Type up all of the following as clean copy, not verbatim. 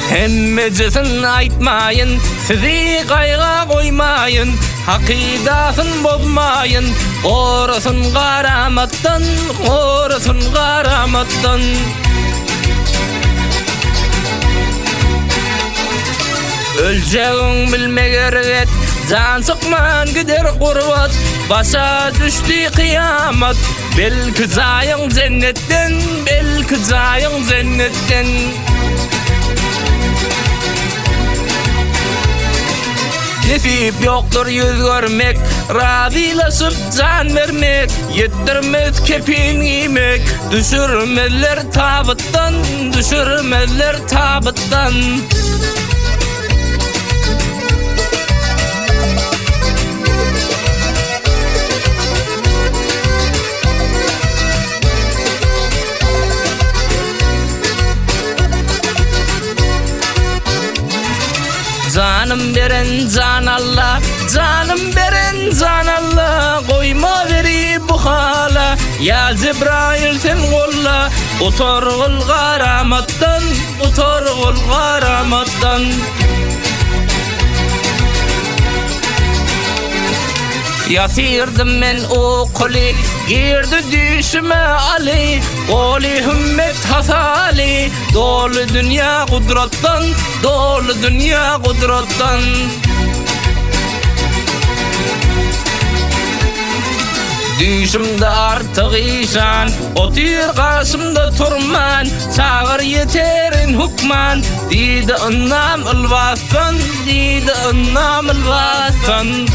Hemmecesin aytmayın, sizi qayga koymayın, hakidasın bozmayın, korusun garamattan, korusun garamattan. Öleceğin bilmek erget, can sıkman gider kurvat, başa düştü kıyamet, belki zayın cennetten, belki zayın cennetten. Nesip yoktur yüz görmek, razılaşıp can vermek, yettirmez kepin giymek, düşürmezler tabuttan, düşürmezler tabuttan. Canım veren can Allah, canım veren can Allah, koyma veri bu hala, ya Cebrail sen kolla, oturgul garamattan, oturgul garamattan. Yatırdım men o koli, girdi düşme Ali, oli hümmet hasali, dolu dünya kudrattan, dolu dünya kudrattan. Düşümde artık işan, otur karşımda turman, çağır yeterin hukman, didi ınnam ılvassan, didi ınnam ılvassan.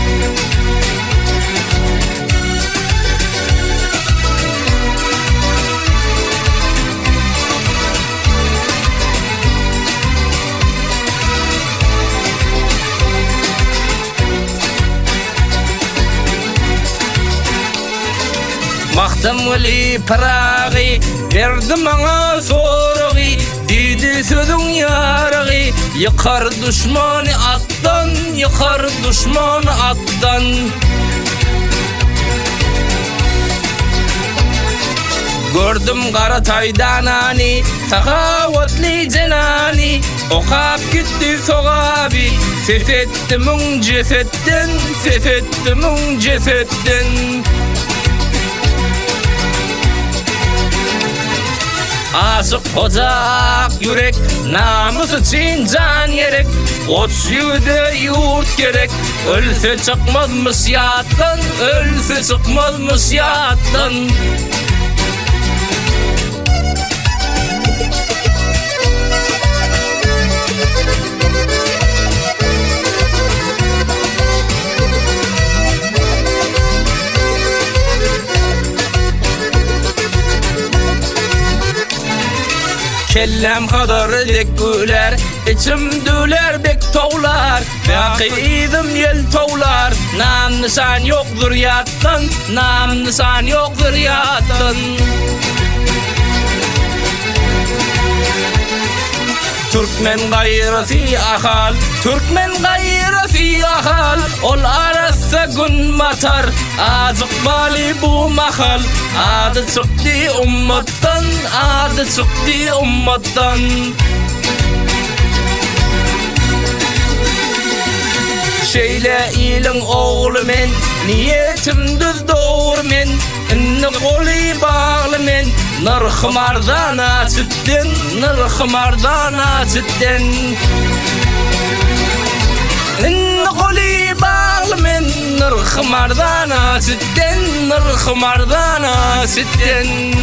Maktam veli paragi, verdim bana sorugi, didi sözün yaragi, yıkar düşmanı attan, yıkar düşmanı attan. Gördüm Karatay'dan ani, sakavatli cenani, okap gitti soğabi, ses ettimin cesetten, ses ettimin cesetten. Aşık ocak yürek, namus için can gerek, ot yüde yurt gerek, ölse çıkmazmış yattan, ölse çıkmazmış yattan. Kellem kadar dek güler, içim düler bek tavlar, bakidim yel tavlar, nam nisan yoktur yattan, nam nisan yoktur yattan. Türkmen gayrı fi ahal, Türkmen gayrı fi ahal, ol arası gün matar, azık bali bu mahal, adı çıktı ummattan, adı çıktı ummattan. Şeyle ilin oğlu men, niyetim düz doğru men, inni koli bağlı men, nırh mardana çıttın, nırh mardana çıttın. inni koli bağlı men, nırh mardana çıttın, nırh mardana çıttın.